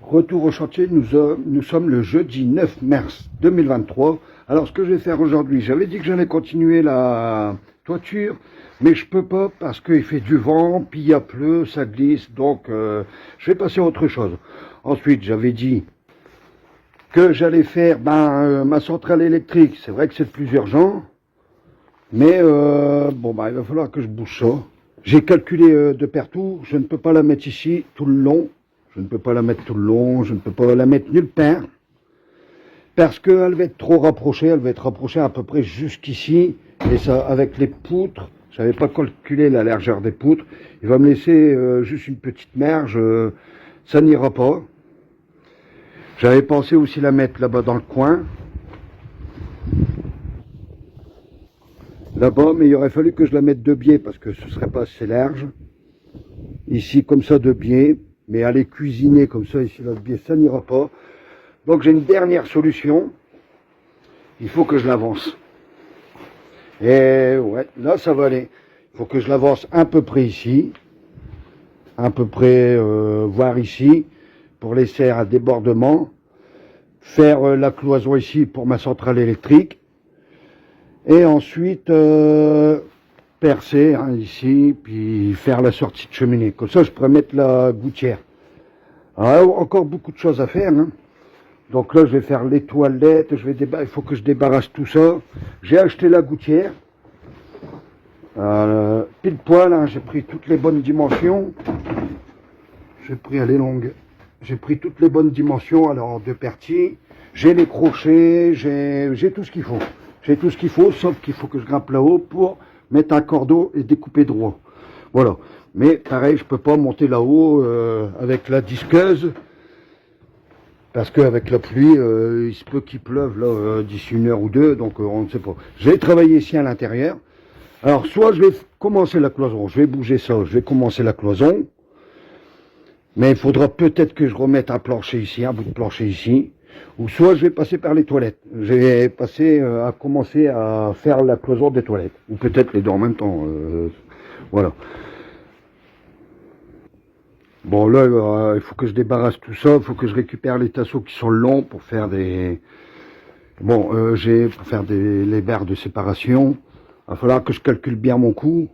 Retour au chantier, nous sommes le jeudi 9 mars 2023. Alors ce que je vais faire aujourd'hui, j'avais dit que j'allais continuer la toiture, mais je peux pas parce qu'il fait du vent, puis il y a pleut, ça glisse, donc je vais passer à autre chose. Ensuite, j'avais dit que j'allais faire ma centrale électrique. C'est vrai que c'est plus urgent, mais il va falloir que je bouge ça. J'ai calculé de partout, je ne peux pas la mettre ici tout le long. Je ne peux pas la mettre tout le long, je ne peux pas la mettre nulle part. Parce qu'elle va être trop rapprochée, elle va être rapprochée à peu près jusqu'ici. Et ça, avec les poutres, je n'avais pas calculé la largeur des poutres. Il va me laisser juste une petite marge, ça n'ira pas. J'avais pensé aussi la mettre là-bas dans le coin. Là-bas, mais il aurait fallu que je la mette de biais parce que ce ne serait pas assez large. Ici, comme ça, de biais. Mais aller cuisiner comme ça, ici, là, de biais, ça n'ira pas. Donc, j'ai une dernière solution. Il faut que je l'avance. Et ouais, là, ça va aller. Il faut que je l'avance à peu près ici. À peu près, voire ici. Pour laisser un débordement. Faire la cloison ici pour ma centrale électrique. Et ensuite, percer ici, puis faire la sortie de cheminée. Comme ça, je pourrais mettre la gouttière. Alors, encore beaucoup de choses à faire. Donc là, je vais faire les toilettes. Il faut que je débarrasse tout ça. J'ai acheté la gouttière. Pile poil, j'ai pris toutes les bonnes dimensions. J'ai pris, elle est longue. J'ai pris toutes les bonnes dimensions, alors en deux parties. J'ai les crochets, j'ai tout ce qu'il faut. J'ai tout ce qu'il faut, sauf qu'il faut que je grimpe là-haut pour mettre un cordeau et découper droit. Voilà. Mais pareil, je peux pas monter là-haut avec la disqueuse. Parce qu'avec la pluie, il se peut qu'il pleuve là d'ici une heure ou deux, donc on ne sait pas. Je vais travailler ici à l'intérieur. Alors, soit je vais commencer la cloison, je vais bouger ça, je vais commencer la cloison. Mais il faudra peut-être que je remette un plancher ici, un bout de plancher ici. Ou soit je vais passer par les toilettes. Je vais passer à commencer à faire la cloison des toilettes. Ou peut-être les deux en même temps. Voilà. Bon là, il faut que je débarrasse tout ça. Il faut que je récupère les tasseaux qui sont longs pour faire des... Bon, pour faire les barres de séparation. Il va falloir que je calcule bien mon coût.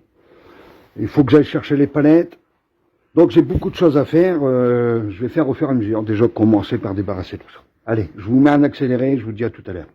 Il faut que j'aille chercher les palettes. Donc j'ai beaucoup de choses à faire. Je vais faire au fur et à mesure. Déjà commencer par débarrasser tout ça. Allez, je vous mets en accéléré, je vous dis à tout à l'heure.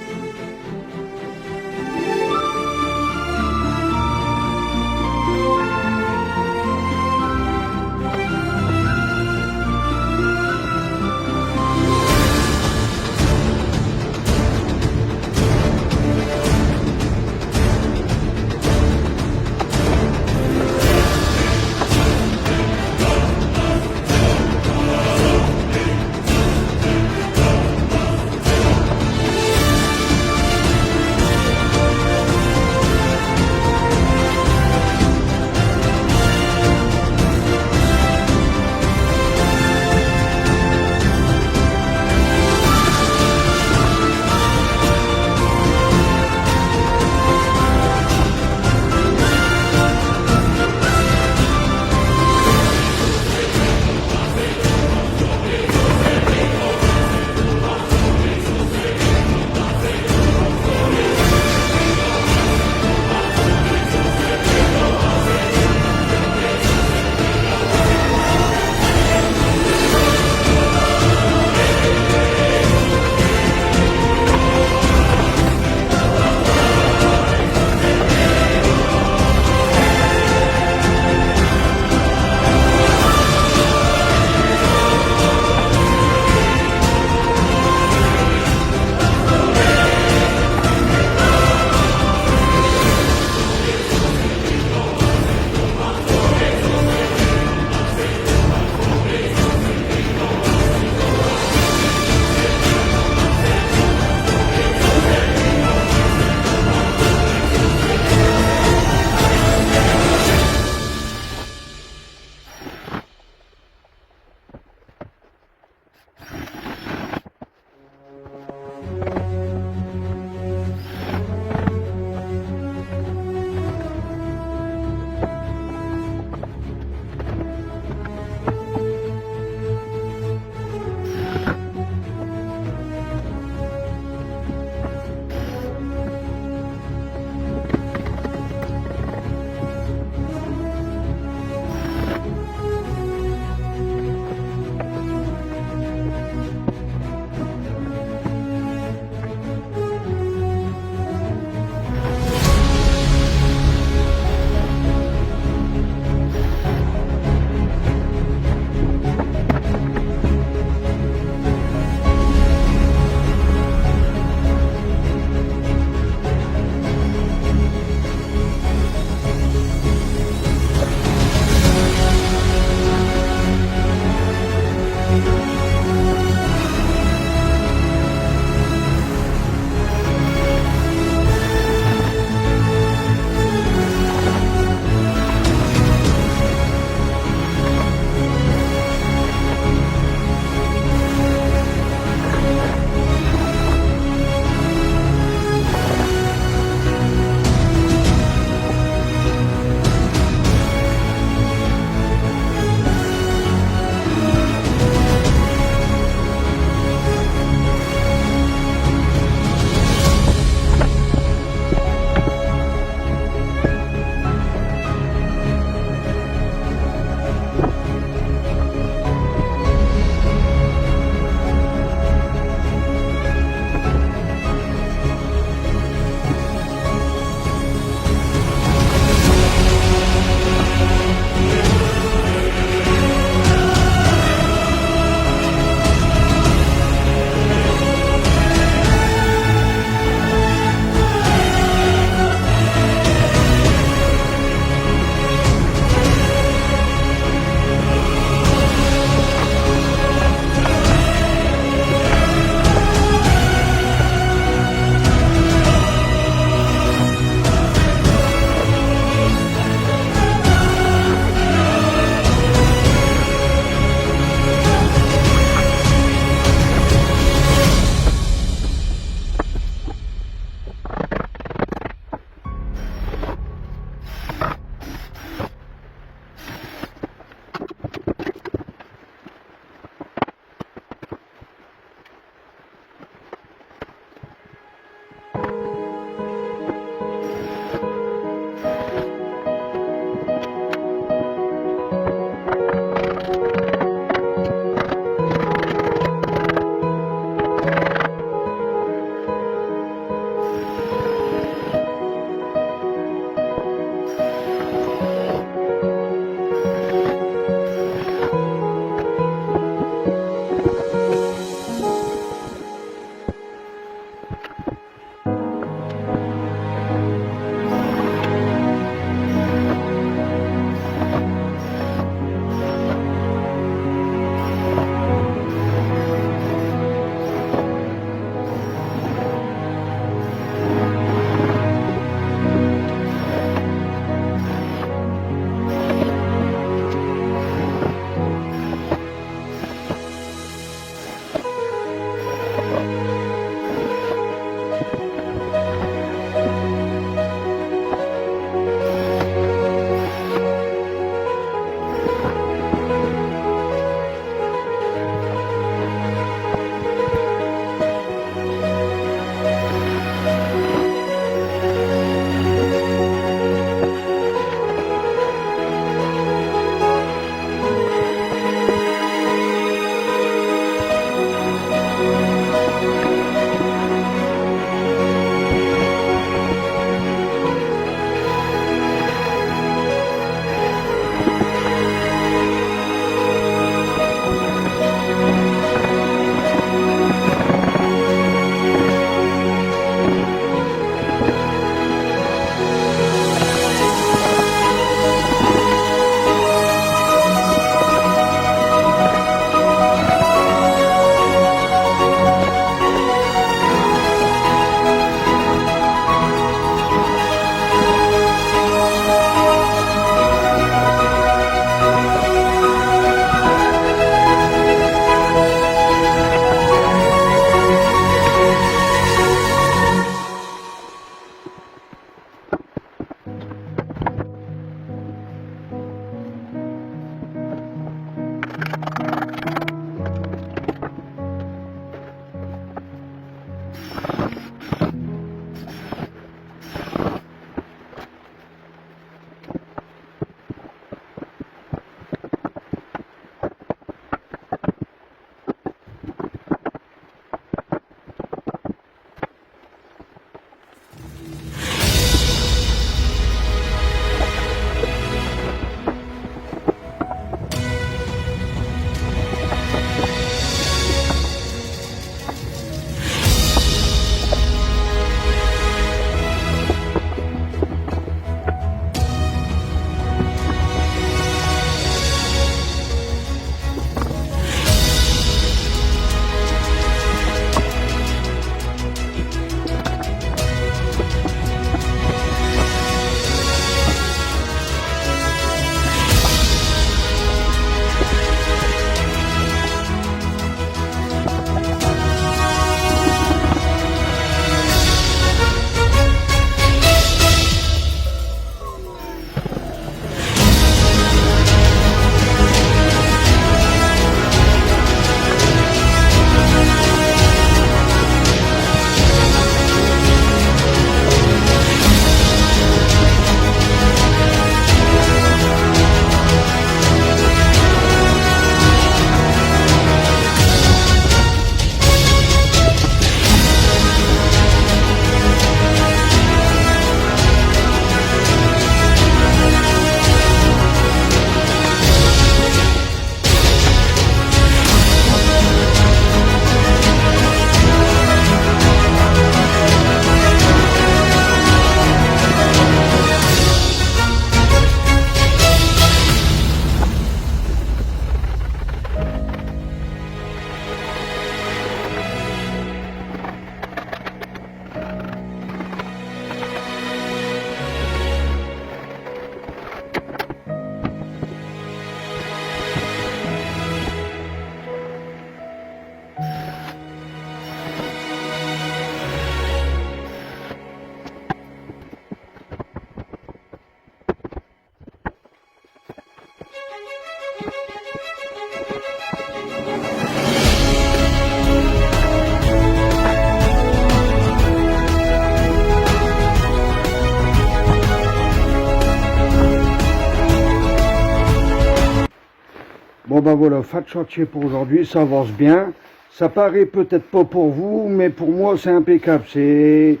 Bon ben voilà, fin de chantier pour aujourd'hui, ça avance bien. Ça paraît peut-être pas pour vous, mais pour moi c'est impeccable, c'est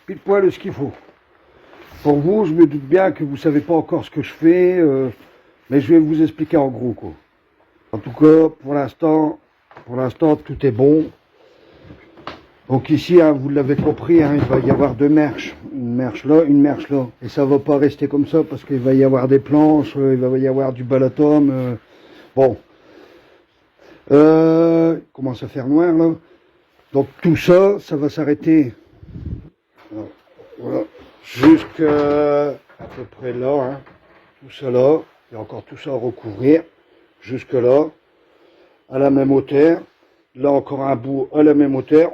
pile poil ce qu'il faut. Pour vous, je me doute bien que vous savez pas encore ce que je fais, mais je vais vous expliquer en gros quoi. En tout cas, pour l'instant, tout est bon. Donc ici, hein, vous l'avez compris, hein, il va y avoir deux merches, une merche là, une merche là. Et ça va pas rester comme ça parce qu'il va y avoir des planches, il va y avoir du balatum. Bon, il commence à faire noir là. Donc tout ça, ça va s'arrêter. Voilà, jusqu'à à peu près là, hein. Tout ça là, il y a encore tout ça à recouvrir, jusque là, à la même hauteur. Là encore un bout à la même hauteur,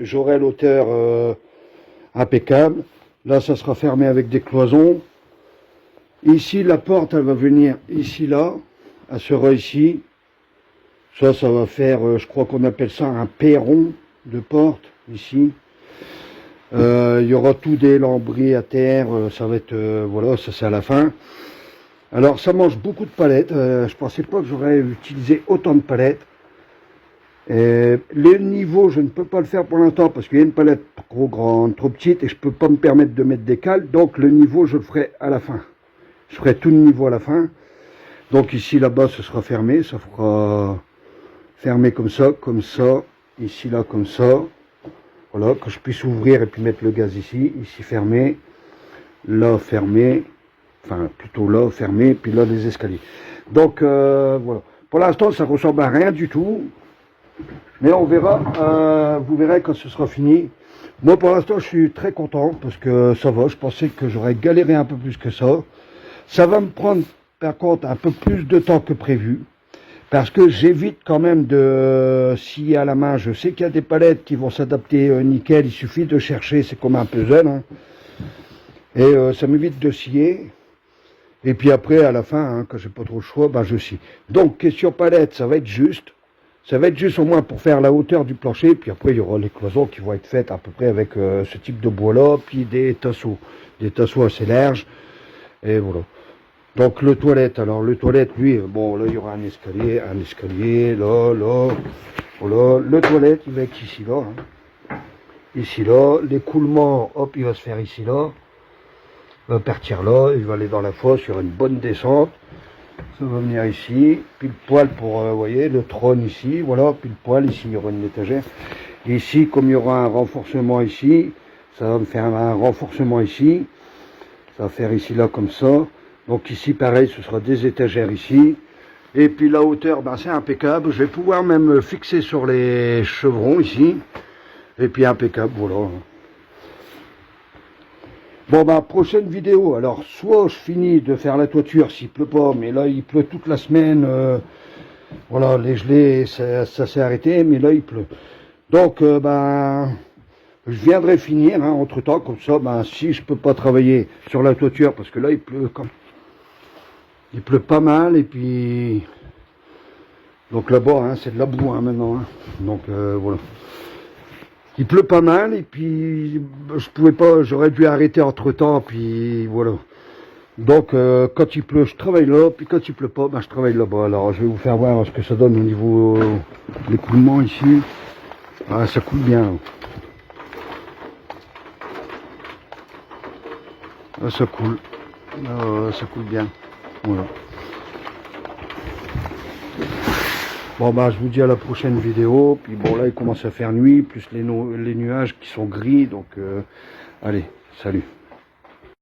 j'aurai l'hauteur impeccable. Là ça sera fermé avec des cloisons. Ici la porte elle va venir ici là, elle sera ici. Ça va faire, je crois qu'on appelle ça un perron de porte ici. Il y aura tout des lambris à terre, ça va être, voilà, ça c'est à la fin. Alors ça mange beaucoup de palettes, je pensais pas que j'aurais utilisé autant de palettes. Les niveaux, je ne peux pas le faire pour l'instant parce qu'il y a une palette trop grande, trop petite et je peux pas me permettre de mettre des cales. Donc le niveau, je le ferai à la fin. Je ferai tout le niveau à la fin. Donc ici, là-bas, ce sera fermé. Ça fera fermé comme ça, ici, là, comme ça. Voilà, que je puisse ouvrir et puis mettre le gaz ici. Ici, fermé. Là, fermé. Enfin, plutôt là, fermé. Puis là, les escaliers. Donc, voilà. Pour l'instant, ça ressemble à rien du tout. Mais on verra, vous verrez quand ce sera fini. Moi pour l'instant je suis très content parce que ça va, je pensais que j'aurais galéré un peu plus que ça. Ça va me prendre par contre un peu plus de temps que prévu. Parce que j'évite quand même de scier à la main. Je sais qu'il y a des palettes qui vont s'adapter nickel, il suffit de chercher, c'est comme un puzzle. Hein. Et ça m'évite de scier. Et puis après à la fin, hein, quand j'ai pas trop le choix, ben je scie. Donc question palette, ça va être juste. Ça va être juste au moins pour faire la hauteur du plancher, puis après il y aura les cloisons qui vont être faites à peu près avec ce type de bois là, puis des tasseaux assez larges, et voilà. Donc le toilette, alors le toilette lui, bon là il y aura un escalier, là, voilà, le toilette il va être ici là, hein. Ici là, l'écoulement, hop il va se faire ici là, il va partir là, il va aller dans la fosse, il y aura une bonne descente. Ça va venir ici, puis le poêle pour, vous voyez, le trône ici, voilà, puis le poêle ici, il y aura une étagère. Et ici, comme il y aura un renforcement ici, ça va me faire un renforcement ici, ça va faire ici, là, comme ça. Donc ici, pareil, ce sera des étagères ici. Et puis la hauteur, ben, c'est impeccable, je vais pouvoir même fixer sur les chevrons ici. Et puis impeccable, voilà. Bon bah prochaine vidéo, alors soit je finis de faire la toiture s'il pleut pas, mais là il pleut toute la semaine, voilà les gelées ça s'est arrêté, mais là il pleut. Donc ben je viendrai finir hein, entre temps, comme ça ben si je peux pas travailler sur la toiture, parce que là il pleut pas mal, et puis donc là-bas hein, c'est de la boue hein, maintenant, hein. Donc voilà. Il pleut pas mal et puis je pouvais pas, j'aurais dû arrêter entre temps, puis voilà. Donc quand il pleut, je travaille là, puis quand il pleut pas, ben je travaille là-bas. Alors je vais vous faire voir ce que ça donne au niveau de l'écoulement ici. Ah, ça coule bien. Ah, ça coule. Ah, ça coule bien. Voilà. Bon bah je vous dis à la prochaine vidéo, puis bon là il commence à faire nuit, plus les nuages qui sont gris, donc allez, salut.